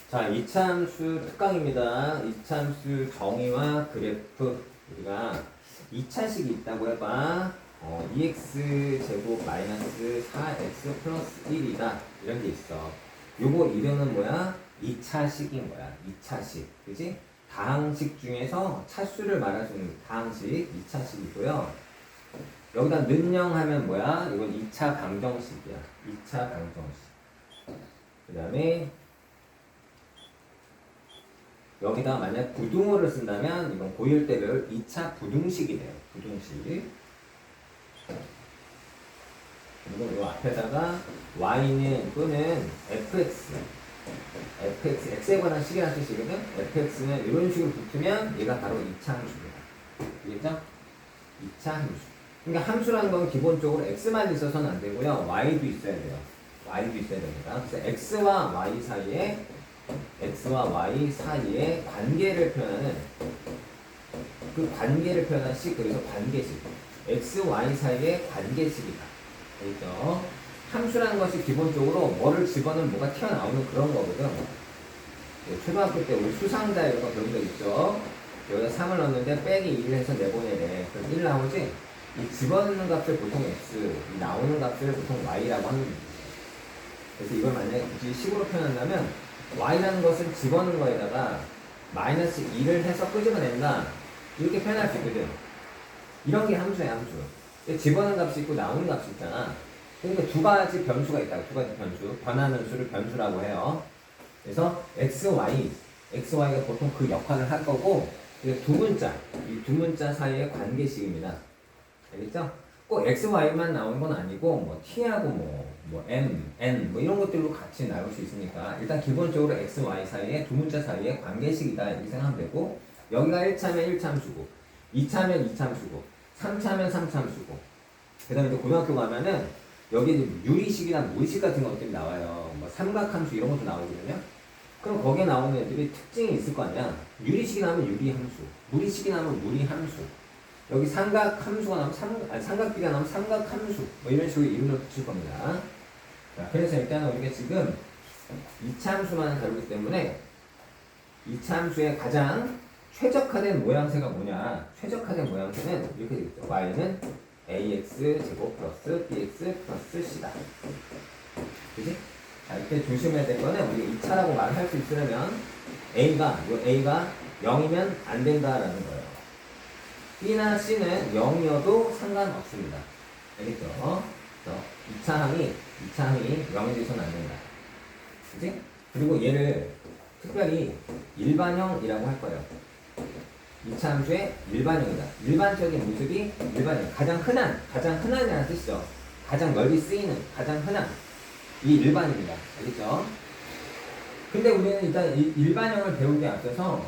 자, 이차함수 특강입니다. 이차함수 정의와 그래프. 우리가 2차식이 있다고 해봐. EX 제곱 마이너스 4X 플러스 1이다. 이런 게 있어. 요거 이름은 뭐야? 2차식인 거야. 2차식. 그지? 다항식 중에서 차수를 말해주는 다항식 2차식이고요. 여기다 는영하면 뭐야? 이건 2차 방정식이야. 2차 방정식. 그 다음에 여기다 만약 부등호를 쓴다면 이건 고일대별 2차 부등식이 돼요. 부등식. 그리고 이 앞에다가 y는 또는 fx x에 관한 식이라는 뜻이거든. fx는 이런 식으로 붙으면 얘가 바로 2차 함수입니다. 알겠죠? 2차 함수. 그러니까 함수라는 건 기본적으로 x만 있어서는 안 되고요. y도 있어야 돼요. y도 있어야 됩니다. 그래서 x와 y 사이에 x와 y 사이의 관계를 표현하는 그 관계를 표현한 식, 그래서 관계식. x, y 사이의 관계식이다. 알겠죠? 함수라는 것이 기본적으로 뭐를 집어넣으면 뭐가 튀어나오는 그런 거거든. 초등학교 때 우리 수상자 이런 거 배운 적 있죠? 여기다 3을 넣었는데 빼기 1을 해서 내보내래. 그럼 1 나오지? 이 집어넣는 값을 보통 x, 이 나오는 값을 보통 y라고 하는 거지. 그래서 이걸 만약에 굳이 식으로 표현한다면 y라는 것은 집어넣은 거에다가 마이너스 2를 해서 끄집어낸다. 이렇게 표현할 수 있거든. 이런 게 함수야, 함수. 집어넣은 값이 있고 나오는 값이 있잖아. 그러니까 두 가지 변수가 있다고. 두 가지 변수. 변하는 수를 변수라고 해요. 그래서 x, y가 보통 그 역할을 할 거고, 이 두 문자 사이의 관계식입니다. 알겠죠? 꼭 x, y만 나오는 건 아니고, 뭐 t하고 뭐 m, n 뭐 이런 것들로 같이 나올 수 있으니까 일단 기본적으로 x, y 사이에 두 문자 사이의 관계식이다 이렇게 생각하면 되고, 여기가 1차면 1참수고 2차면 2참수고 3차면 3참수고 그 다음에 이제 고등학교 가면은 여기 이제 유리식이나 무리식 같은 것들이 나와요. 뭐 삼각함수 이런 것도 나오거든요. 그럼 거기에 나오는 애들이 특징이 있을 거 아니야. 유리식이 나오면 유리함수, 무리식이 나오면 무리함수, 여기 삼각함수가 나오면 삼각비가 나오면 삼각함수 뭐 이런 식으로 이름을 붙일 겁니다. 자, 그래서 일단 우리가 지금 2차 함수만 다루기 때문에 2차 함수의 가장 최적화된 모양새가 뭐냐. 최적화된 모양새는 이렇게 되겠죠. y는 ax 제곱 플러스 bx 플러스 c다. 그지? 자, 이때 조심해야 될 거는 우리가 2차라고 말할 수 있으려면 a가 0이면 안 된다라는 거예요. b나 c는 0이어도 상관없습니다. 알겠죠? 2차항이 0이 돼서는 안 된다. 그지? 그리고 얘를 특별히 일반형이라고 할 거예요. 2차 함수의 일반형이다. 일반적인 모습이 일반형. 가장 흔한이라는 뜻이죠. 가장 널리 쓰이는, 가장 흔한. 이 일반입니다. 알겠죠? 근데 우리는 일단 일반형을 배우기에 앞서서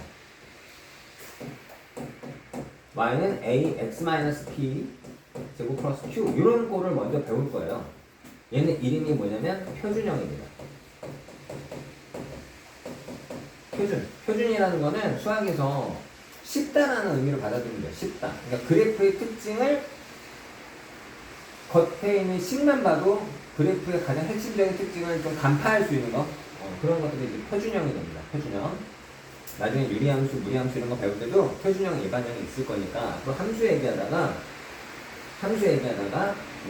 y는 ax-p 제곱 플러스 q 이런 거를 먼저 배울 거예요. 얘는 이름이 뭐냐면 표준형입니다. 표준이라는 거는 수학에서 쉽다라는 의미를 받아들이면 돼요. 쉽다. 그러니까 그래프의 특징을 겉에 있는 식만 봐도 그래프의 가장 핵심적인 특징을 좀 간파할 수 있는 거, 그런 것들이 이제 표준형이 됩니다. 표준형. 나중에 유리함수, 무리함수 이런 거 배울 때도 표준형, 일반형이 있을 거니까 그 함수 얘기하다가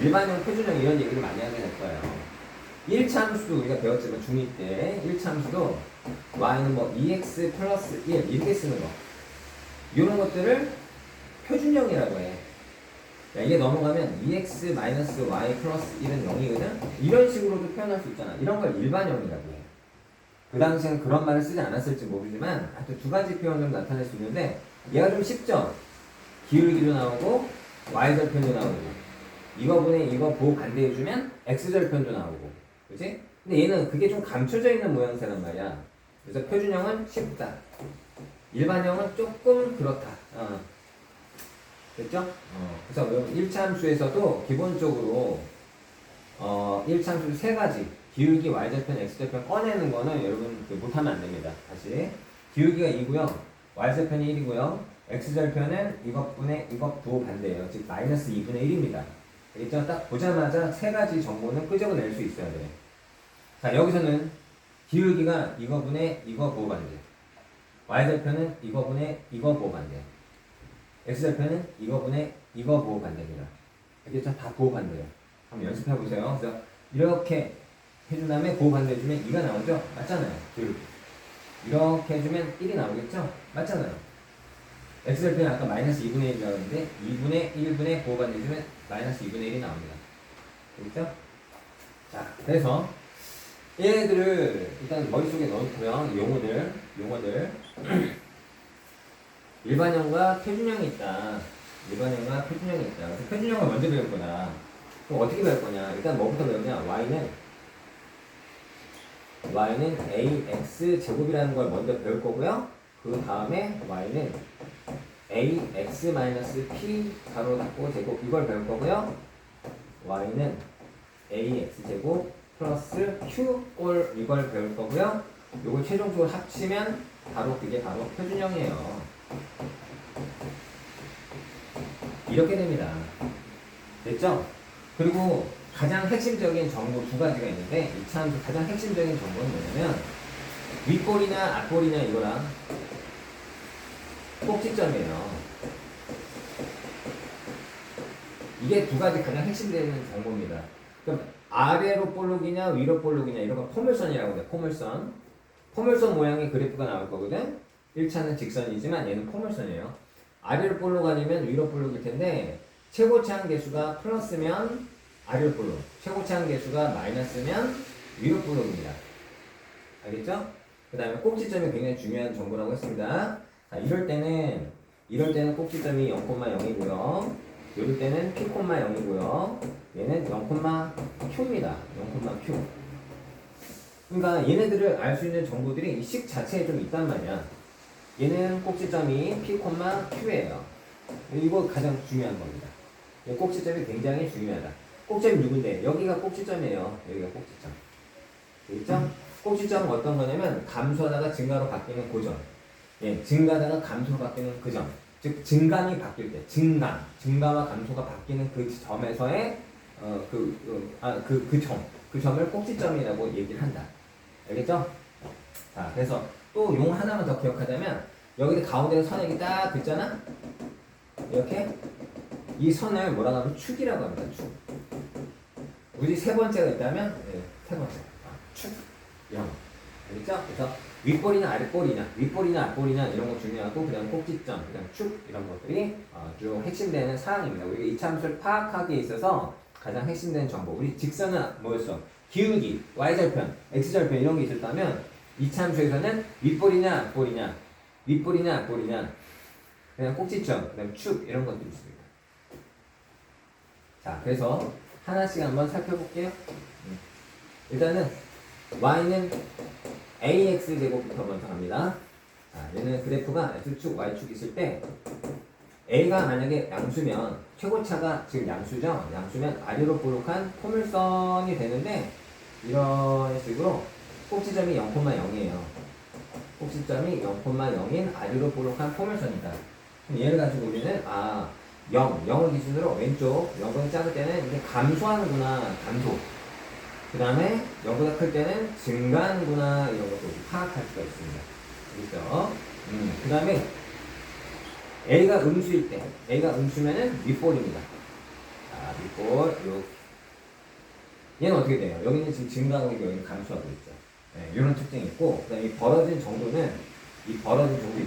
일반형, 표준형 이런 얘기를 많이 하게 될 거예요. 1차 함수도 우리가 배웠지만 중2 때 1차 함수도 y는 뭐 2x 플러스 1 이렇게 쓰는 거, 이런 것들을 표준형이라고 해. 야, 이게 넘어가면 2x 마이너스 y 플러스 1은 0이거든? 이런 식으로도 표현할 수 있잖아. 이런 걸 일반형이라고 해. 그 당시에는 그런 말을 쓰지 않았을지 모르지만 하여튼 두 가지 표현으로 나타낼 수 있는데 얘가 좀 쉽죠? 기울기도 나오고 y절편도 나오고 이거분의 이거 보호 반대해주면 x절편도 나오고, 그치? 근데 얘는 그게 좀 감춰져 있는 모양새란 말이야. 그래서 표준형은 쉽다. 일반형은 조금 그렇다. 됐죠? 그래서 1차 함수에서도 기본적으로 1차 함수 세 가지 기울기 y절편, x절편 꺼내는 거는 여러분 못하면 안 됩니다. 다시 기울기가 2고요, y절편이 1이고요, x절편은 이것분의 이것 부호 반대예요. 즉 마이너스 2분의 1입니다. 알겠죠? 딱 보자마자 세 가지 정보는 끄집어낼 수 있어야 돼. 자, 여기서는 기울기가 이거분의 이거 보호반대. y절편은 이거분의 이거 보호반대. x절편은 이거분의 이거 보호반대입니다. 알겠죠? 다 보호반대예요. 한번 연습해 보세요. 그래서 이렇게 해준 다음에 보호반대 해주면 2가 나오죠? 맞잖아요. 이렇게 해주면 1이 나오겠죠? 맞잖아요. x절편이 아까 마이너스 2분의 1이라고 했는데 2분의 1분의 보호반대 해주면 마이너스 2분의 1이 나옵니다. 알겠죠? 자, 그래서 얘네들을 일단 머릿속에 넣고요. 용어들 일반형과 표준형이 있다. 일반형과 표준형이 있다. 그래서 표준형을 먼저 배울 거다. 그럼 어떻게 배울 거냐? 일단 뭐부터 배우냐? y는 ax 제곱이라는 걸 먼저 배울 거고요. 그 다음에 y는 ax-p 가로 닫고 제곱 이걸 배울 거고요. y는 ax 제곱 플러스 q 꼴 이걸 배울 거고요. 요걸 최종적으로 합치면 그게 바로 표준형이에요. 이렇게 됩니다. 됐죠? 그리고 가장 핵심적인 정보 두 가지가 있는데 이 참 가장 핵심적인 정보는 뭐냐면 윗볼이냐 앞볼이냐 이거랑 꼭지점이에요. 이게 두 가지 가장 핵심되는 정보입니다. 그럼 아래로 볼록이냐 위로 볼록이냐 이런 건 포물선이라고 해요. 포물선 모양의 그래프가 나올 거거든. 1차는 직선이지만 얘는 포물선이에요. 아래로 볼록 아니면 위로 볼록일 텐데 최고차항 계수가 플러스면 아래로 볼록, 최고차항 계수가 마이너스면 위로 볼록입니다. 알겠죠? 그 다음에 꼭지점이 굉장히 중요한 정보라고 했습니다. 자, 이럴 때는 꼭지점이 0,0이고요. 이럴 때는 p,0이고요. 얘는 0,q입니다. 0,q. 그러니까 얘네들을 알 수 있는 정보들이 이 식 자체에 좀 있단 말이야. 얘는 꼭지점이 p,q예요. 이거 가장 중요한 겁니다. 이 꼭지점이 굉장히 중요하다. 꼭지점이 누군데? 여기가 꼭지점이에요. 여기가 꼭지점. 되겠죠? 꼭지점은 어떤 거냐면 감소하다가 증가로 바뀌는 그 점. 예, 증가하다가 감소로 바뀌는 그 점. 즉 증감이 바뀔 때, 증가와 감소가 바뀌는 그 점에서의 그 점을 꼭지점이라고 얘기를 한다. 알겠죠? 자, 그래서 또 용 하나만 더 기억하자면 여기 가운데 선이 딱 긋잖아. 이렇게 이 선을 뭐라고 하면 축이라고 합니다. 축. 우리 세 번째가 있다면 세 번째 축 이런 거. 알겠죠? 그래서 윗볼이냐 윗볼이냐 앞볼이냐 이런 거 중요하고 그다음 꼭지점, 그다음 축 이런 것들이 좀 핵심되는 사항입니다. 우리가 이차함수를 파악하기에 있어서 가장 핵심되는 정보. 우리 직선은 뭐였어? 기울기, y절편, x절편 이런 게 있었다면 이차함수에서는 윗볼이냐 앞볼이냐 그냥 꼭지점, 그다음 축 이런 것들이 있습니다. 자, 그래서 하나씩 한번 살펴볼게요. 일단은 y는 ax 제곱부터 먼저 갑니다. 자, 얘는 그래프가 x축, y축 있을 때 a가 만약에 양수면 최고차가 지금 양수죠? 양수면 아래로 볼록한 포물선이 되는데 이런 식으로 꼭지점이 0,0이에요. 꼭지점이 0,0인 아래로 볼록한 포물선이다. 그럼 얘를 가지고 우리는 0을 기준으로 왼쪽 0보다 작을 때는 이게 감소하는구나, 감소. 그 다음에 0보다 클 때는 증가하는구나 이런 것도 파악할 수가 있습니다. 그렇죠? 그 다음에 A가 음수일 때, A가 음수면은 윗볼입니다. 자, 윗볼 이렇게. 얘는 어떻게 돼요? 여기는 지금 증가하고 있고 여기는 감소하고 있죠. 네, 이런 특징이 있고, 그 다음에 이 벌어진 정도는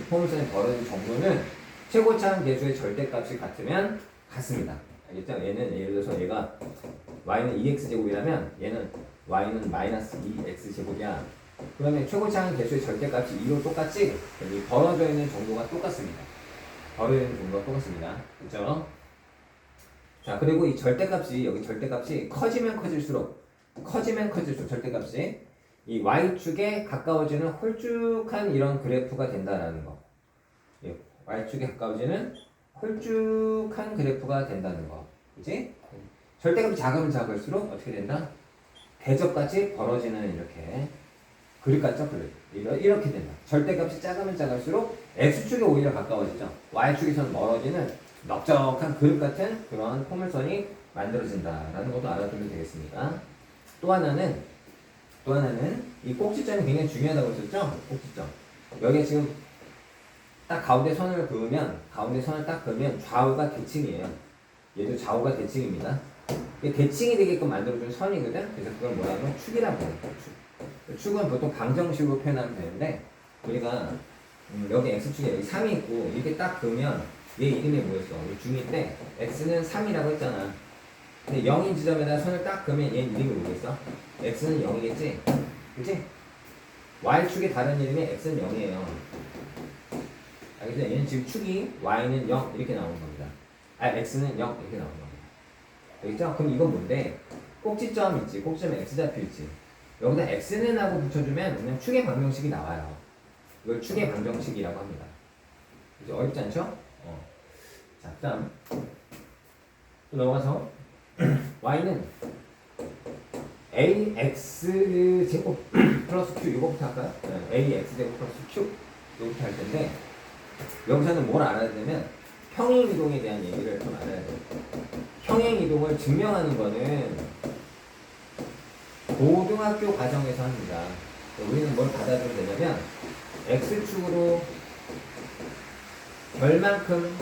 포물선의 벌어진 정도는 최고차항 계수의 절대값이 같으면 같습니다. 알겠죠? 얘는 예를 들어서 얘가 y는 2x 제곱이라면 얘는 y는 마이너스 2x 제곱이야. 그러면 최고차항 계수의 절대값이 2로 똑같지? 이 벌어져 있는 정도가 똑같습니다. 벌어져 있는 정도가 똑같습니다. 그렇죠? 자, 그리고 이 절대값이 여기 절대값이 커지면 커질수록 절대값이 이 y축에 가까워지는 홀쭉한 이런 그래프가 된다라는 거. 예, y축에 가까워지는 홀쭉한 그래프가 된다는 거. 그치? 절대값이 작으면 작을수록 어떻게 된다? 대접같이 벌어지는 이렇게 그릇 같죠? 그릇. 이렇게 된다. 절대값이 작으면 작을수록 x축에 오히려 가까워지죠. y축에서는 멀어지는 넓적한 그릇 같은 그런 포물선이 만들어진다라는 것도 알아두면 되겠습니다. 또 하나는 또 하나는 이 꼭지점이 굉장히 중요하다고 했었죠? 꼭지점. 여기 지금 딱 가운데 선을 그으면 좌우가 대칭이에요. 얘도 좌우가 대칭입니다. 이게 대칭이 되게끔 만들어준 선이거든. 그래서 그걸 뭐라 하면 축이라고 해요. 축. 축은 보통 방정식으로 표현하면 되는데 우리가 여기 x축에 여기 3이 있고 이렇게 딱 그으면 얘 이름이 뭐였어? 우리 중2 때 x는 3이라고 했잖아. 근데 0인 지점에다 선을 딱 그으면 얘 이름이 뭐겠어? x는 0이겠지? 그치? y축의 다른 이름이 x는 0이에요. 알겠죠? 얘는 지금 축이 y는 0 이렇게 나오는 겁니다. x는 0 이렇게 나오는 겁니다. 알겠죠? 그럼 이건 뭔데? 꼭지점 있지? 꼭지점에 x 잡혀 있지? 여기다 x는 하고 붙여주면 그냥 축의 방정식이 나와요. 이걸 축의 방정식이라고 합니다. 그죠? 어렵지 않죠? 자, 그 다음 또 넘어가서 y는 ax 제곱 플러스 q 이거부터 할까요? 네, ax 제곱 플러스 q 이거부터 할 텐데 여기서는 뭘 알아야 되냐면 평행이동에 대한 얘기를 좀 알아야 돼요. 평행이동을 증명하는 거는 고등학교 과정에서 합니다. 우리는 뭘 받아들여야 되냐면 x축으로 별만큼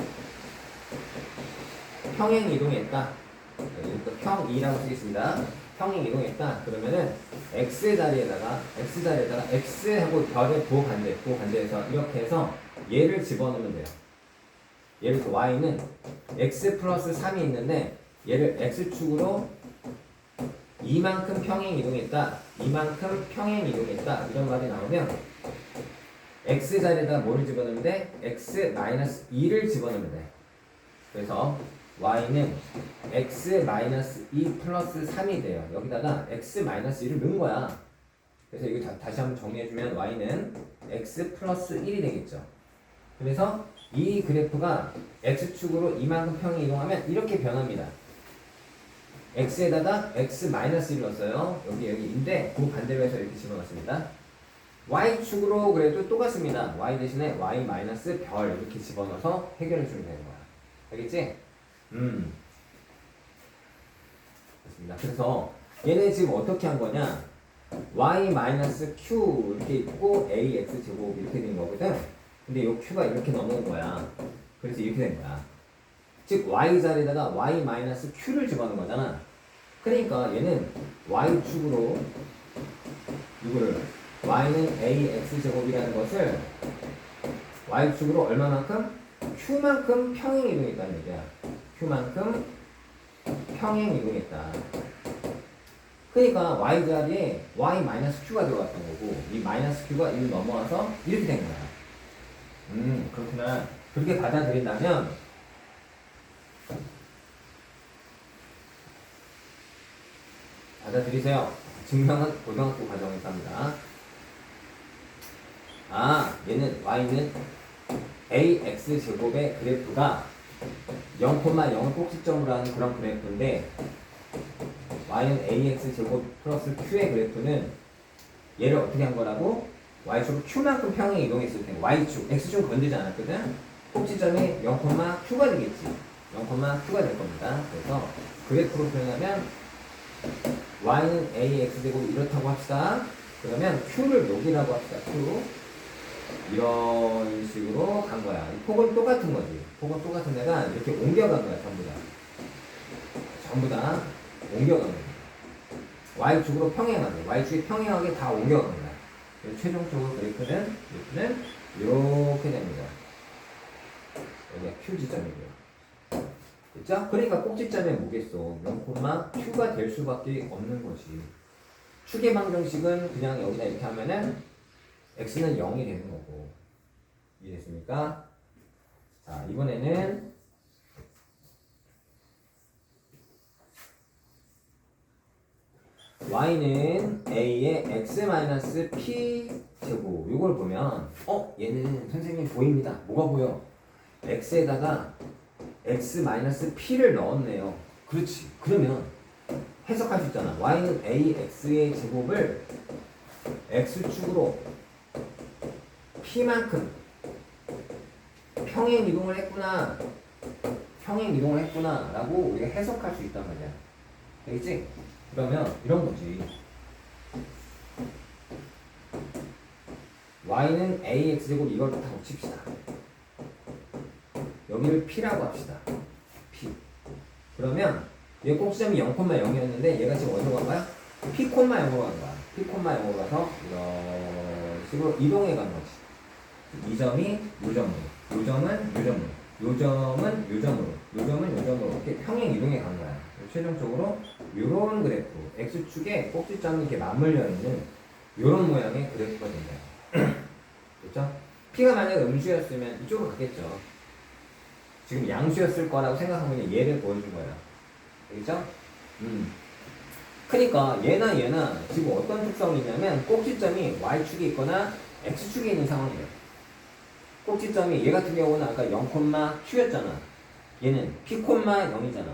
평행이동했다. 평 2라고 쓰겠습니다. 평행이동했다. 그러면은 x 자리에다가 x하고 별의 부호반대에서 이렇게 해서 얘를 집어넣으면 돼요. 예를 들어 y는 x 플러스 3이 있는데 얘를 x축으로 이만큼 평행이동했다. 이만큼 평행이동했다. 이런 말이 나오면 x 자리에다 뭐를 집어넣으면 돼? x 마이너스 2를 집어넣으면 돼. 그래서 y는 x 마이너스 2 플러스 3이 돼요. 여기다가 x 마이너스 2를 넣은 거야. 그래서 이거 다시 한번 정리해주면 y는 x 플러스 1이 되겠죠. 그래서 이 그래프가 x축으로 이만큼 평이 이동하면 이렇게 변합니다. x에다가 x 마이너스 1을 넣었어요. 여기인데 그 반대로 해서 이렇게 집어넣습니다. y축으로 그래도 똑같습니다. y 대신에 y 마이너스 별 이렇게 집어넣어서 해결해 주면 되는 거야. 알겠지? 됐습니다. 그래서 얘네 지금 어떻게 한 거냐? y 마이너스 q 이렇게 있고 ax 제곱 이렇게 된 거거든. 근데 요 q가 이렇게 넘어온 거야. 그래서 이렇게 된 거야. 즉 y 자리에다가 y 마이너스 q를 집어넣은 거잖아. 그러니까 얘는 y축으로 이거를 y는 ax 제곱이라는 것을 y축으로 얼마만큼? q만큼 평행이동했다는 얘기야. q만큼 평행이동했다. 그러니까 y 자리에 y 마이너스 q가 들어갔던 거고 이 마이너스 q가 이를 넘어와서 이렇게 된 거야. 그렇구나. 그렇게 받아들인다면 받아들이세요. 증명은 고등학교 과정에서 합니다. 얘는 y는 ax 제곱의 그래프가 0,0을 꼭지점으로 하는 그런 그래프인데 y는 ax 제곱 플러스 q의 그래프는 얘를 어떻게 한 거라고? y축으로 q만큼 평행 이동했을 때 y축, x축 건드리지 않았거든? 꼭지점이 0,q가 되겠지. 0,q가 될 겁니다. 그래서 그래프로 표현하면 y는 ax 제곱 이렇다고 합시다. 그러면 q를 여기라고 합시다. q. 이런 식으로 간 거야. 폭은 똑같은 거지. 폭은 똑같은 데가 이렇게 옮겨간 거야. 전부 다 옮겨간 거야. y축으로 평행하게, y축이 평행하게 다 옮겨간 거야. 그래서 최종적으로 그래프는 이렇게 됩니다. 여기가 q 지점이고요. 됐죠? 그러니까 꼭지점에 뭐겠어? 0,q가 될 수밖에 없는 거지. 축의 방정식은 그냥 여기다 이렇게 하면은 x는 0이 되는 거고. 이해됐습니까? 자, 이번에는 y는 a의 x-p 제곱. 이걸 보면 얘는 선생님 보입니다. 뭐가 보여? x에다가 x-p를 넣었네요. 그렇지. 그러면 해석할 수 있잖아. y는 ax의 제곱을 x축으로 p만큼 평행 이동을 했구나 라고 우리가 해석할 수 있단 말이야. 알겠지? 그러면 이런 거지. y는 ax제곱 이걸 다 곱칩시다. 여기를 p라고 합시다. p. 그러면 얘 꼭지점이 0,0이었는데 얘가 지금 어디로 간 거야? p,0으로 간 거야. p,0으로 가서 이런 식으로 이동해 가는 거지. 이 점이 요 점으로, 요 점은 요 점으로, 요 점은 요 점으로, 요 점은 요 점으로 이렇게 평행 이동해 간 거야. 최종적으로 요런 그래프, x축에 꼭지점이 이렇게 맞물려 있는 요런 모양의 그래프가 된다. 그렇죠? p가 만약에 음수였으면 이쪽으로 갔겠죠. 지금 양수였을 거라고 생각하고 있는 얘를 보여준 거야. 알겠죠? 그러니까 얘나 지금 어떤 특성이 있냐면 꼭지점이 y축에 있거나 x축에 있는 상황이에요. 꼭지점이 얘 같은 경우는 아까 0,q였잖아. 얘는 p,0이잖아.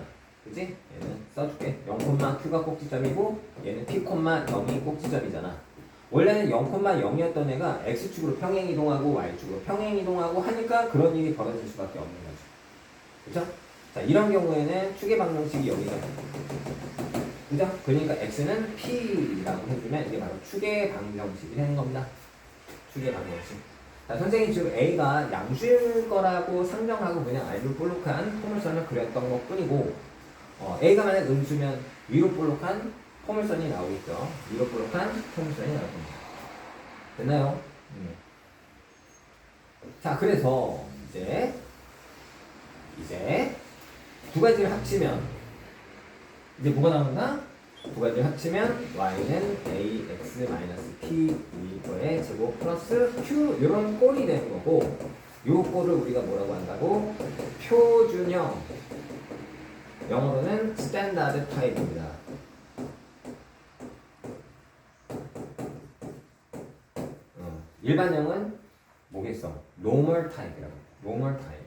그치? 얘는 써줄게. 0,q가 꼭지점이고 얘는 p,0이 꼭지점이잖아. 원래는 0,0이었던 애가 x축으로 평행 이동하고 y축으로 평행 이동하고 하니까 그런 일이 벌어질 수밖에 없는 거죠. 그죠? 자, 이런 경우에는 축의 방정식이 여기서 그죠? 그러니까 x는 p라고 해주면 이게 바로 축의 방정식이 되는 겁니다. 축의 방정식. 자, 선생님이 지금 a가 양수일 거라고 상정하고 그냥 알로 볼록한 포물선을 그렸던 것 뿐이고 a가 만약 음수면 위로 볼록한 포물선이 나오겠죠. 위로 볼록한 포물선이 나올 겁니다. 됐나요? 자, 그래서 이제 두 가지를 합치면 이제 뭐가 나온다? 두 가지를 합치면 y는 ax-p 이거의 제곱 플러스 q 이런 꼴이 되는 거고 요 꼴을 우리가 뭐라고 한다고? 표준형 영어로는 스탠다드 타입입니다. 일반형은 뭐겠어? 노멀 타입이라고. 노멀 타입.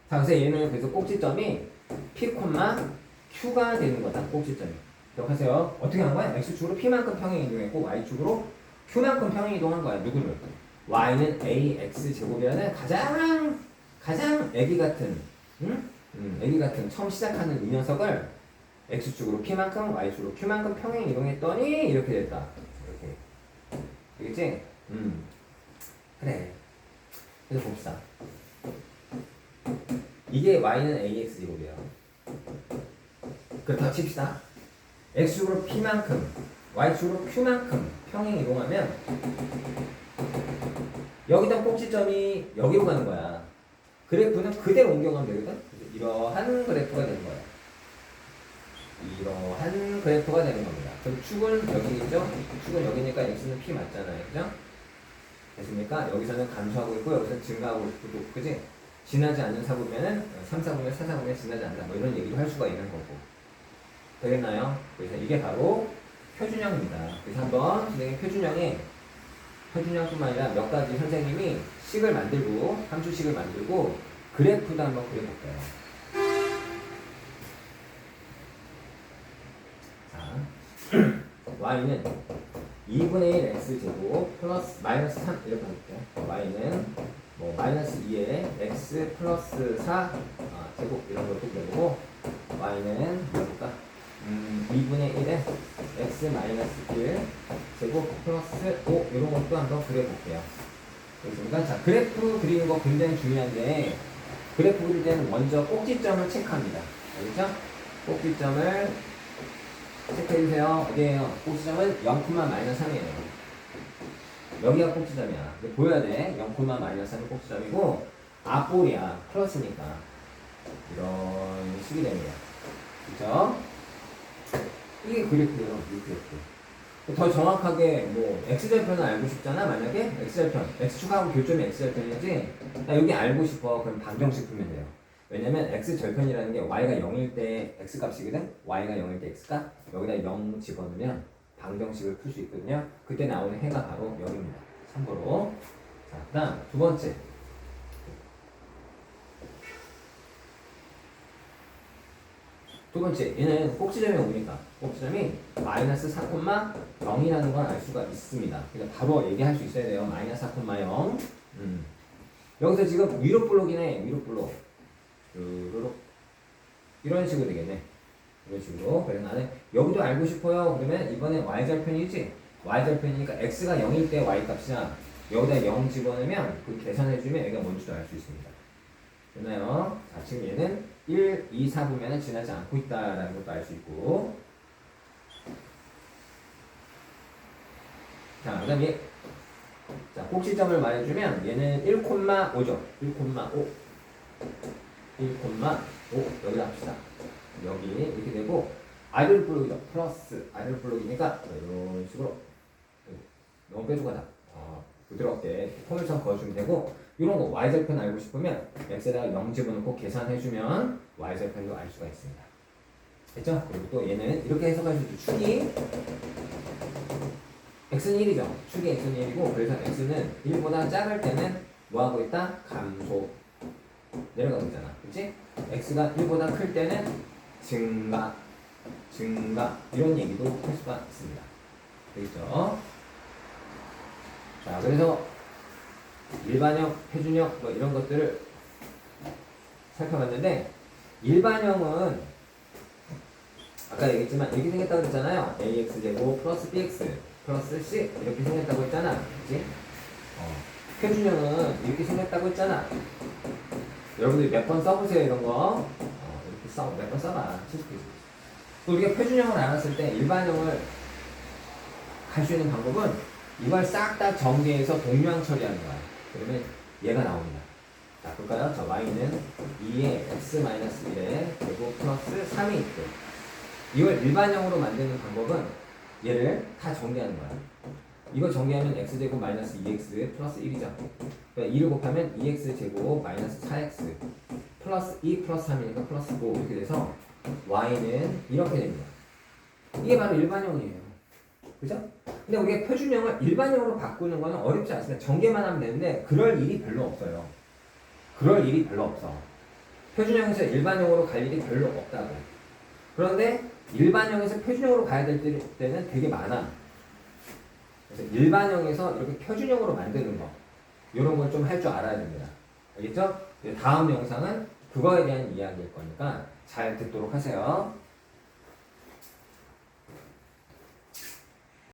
자, 그래서 얘는 그래서 꼭지점이 p, q가 되는 거다. 꼭지점이. 기억하세요. 어떻게 한 거야? x축으로 p만큼 평행 이동했고 y축으로 q만큼 평행 이동한 거야. 누구를? y는 ax 제곱이라는 가장 애기 같은 애기 같은 처음 시작하는 이 녀석을 x축으로 p만큼 y축으로 q만큼 평행 이동했더니 이렇게 됐다. 이렇게. 알겠지? 그래. 그래서 봅시다. 이게 y는 ax 제곱이에요. 그렇다고 칩시다. x축으로 p만큼 y축으로 q만큼 평행 이동하면 여기다 꼭지점이 여기로 가는 거야. 그래프는 그대로 옮겨가면 되거든. 이러한 그래프가 되는 거야. 이러한 그래프가 되는 겁니다. 그럼 축은 여기 있죠? 축은 여기니까 x는 p 맞잖아요. 그죠? 됐습니까? 여기서는 감소하고 있고 여기서는 증가하고 있고 그지? 지나지 않는 사분면은 3, 4분면, 4, 4분면 지나지 않는다. 뭐 이런 얘기도 할 수가 있는 거고. 되겠나요? 그래서 이게 바로 표준형입니다. 그래서 한번 선생님 표준형뿐만 아니라 몇 가지 선생님이 식을 만들고 함수식을 만들고 그래프도 한번 그려볼게요. 자, y는 2분의 1 x제곱 플러스 마이너스 3 이렇게 볼게요. y는 뭐 마이너스 2에 x 플러스 4 제곱 이런 것도 그려보고 y는 뭐볼까? 2분의 1에 x 마이너스 1 제곱 플러스 5 이런 것도 한번 그려볼게요. 그렇습니까? 자, 그래프 그리는 거 굉장히 중요한데 그래프 그릴 때는 먼저 꼭지점을 체크합니다. 알겠죠? 꼭지점을 체크해주세요. 어디에요? 꼭지점은 0,-3이에요. 여기가 꼭지점이야. 보여야 돼. 0,-3이 꼭지점이고 앞볼이야. 플러스니까 이런 식이 됩니다. 그렇죠? 이게 그래프예요. 이 그래프. 더 정확하게 뭐 x절편을 알고 싶잖아. 만약에 x절편, x축하고 교점이 x절편이지. 나 여기 알고 싶어. 그럼 방정식 풀면 돼요. 왜냐면 x절편이라는 게 y가 0일 때 x값이거든. y가 0일 때 x값. 여기다 0 집어넣으면 방정식을 풀 수 있거든요. 그때 나오는 해가 바로 여기입니다. 참고로. 자, 그다음 두 번째. 두 번째, 얘는 꼭지점이 오니까 꼭지점이 마이너스 4,0이라는 걸 알 수가 있습니다. 그러니까 바로 얘기할 수 있어야 돼요. 마이너스 4,0. 여기서 지금 위로 블록이네. 위로 블록. 이런 식으로 되겠네. 이런 식으로. 그래서 나는 여기도 알고 싶어요. 그러면 이번엔 y절편이지. y절편이니까 x가 0일 때 y 값이야. 여기다 0 집어넣으면 그 계산해주면 얘가 뭔지도 알 수 있습니다. 됐나요? 자, 지금 얘는 1, 2, 4 보면은 지나지 않고 있다라는 것도 알 수 있고. 자, 그 다음에 자, 꼭지점을 말해주면 얘는 1,5죠. 1,5. 1,5 여기다 합시다. 여기 이렇게 되고 R을 블록이죠. 플러스 R을 블록이니까 이런 식으로 너무 빼주거나 부드럽게 포물선 그어주면 되고 이런 거 y절편 알고 싶으면 x에다가 0 집어넣고 계산해주면 y절편도 알 수가 있습니다. 됐죠? 그리고 또 얘는 이렇게 해석할 수 있죠. 축이 x는 1이죠. 축이 x는 1이고 그래서 x는 1보다 작을 때는 뭐하고 있다? 감소 내려가고 있잖아. 그치? x가 1보다 클 때는 증가 이런 얘기도 할 수가 있습니다. 되겠죠? 자, 그래서 일반형, 표준형 뭐 이런 것들을 살펴봤는데 일반형은 아까 얘기했지만 이렇게 생겼다고 그랬잖아요. ax제곱 플러스 bx 플러스 c 이렇게 생겼다고 했잖아. 그치? 표준형은 이렇게 생겼다고 했잖아. 여러분들이 몇 번 써보세요 이런 거. 이렇게 몇 번 써봐. 70개. 우리가 표준형을 알았을 때 일반형을 갈 수 있는 방법은 이걸 싹 다 정리해서 동류항 처리하는 거야. 그러면 얘가 나옵니다. 자, 볼까요? 저 y는 2의 x-1에 제곱 플러스 3이 있고 이걸 일반형으로 만드는 방법은 얘를 다 정리하는 거야. 이거 정리하면 x제곱 마이너스 2x 플러스 1이죠. 그러니까 2를 곱하면 2x제곱 마이너스 4x 플러스 2 플러스 3이니까 플러스 5 이렇게 돼서 y는 이렇게 됩니다. 이게 바로 일반형이에요. 그죠? 근데 우리가 표준형을 일반형으로 바꾸는 거는 어렵지 않습니다. 전개만 하면 되는데 그럴 일이 별로 없어요. 그럴 일이 별로 없어. 표준형에서 일반형으로 갈 일이 별로 없다고. 그런데 일반형에서 표준형으로 가야 될 때는 되게 많아. 그래서 일반형에서 이렇게 표준형으로 만드는 거 이런 걸 좀 할 줄 알아야 됩니다. 알겠죠? 다음 영상은 그거에 대한 이야기일 거니까 잘 듣도록 하세요.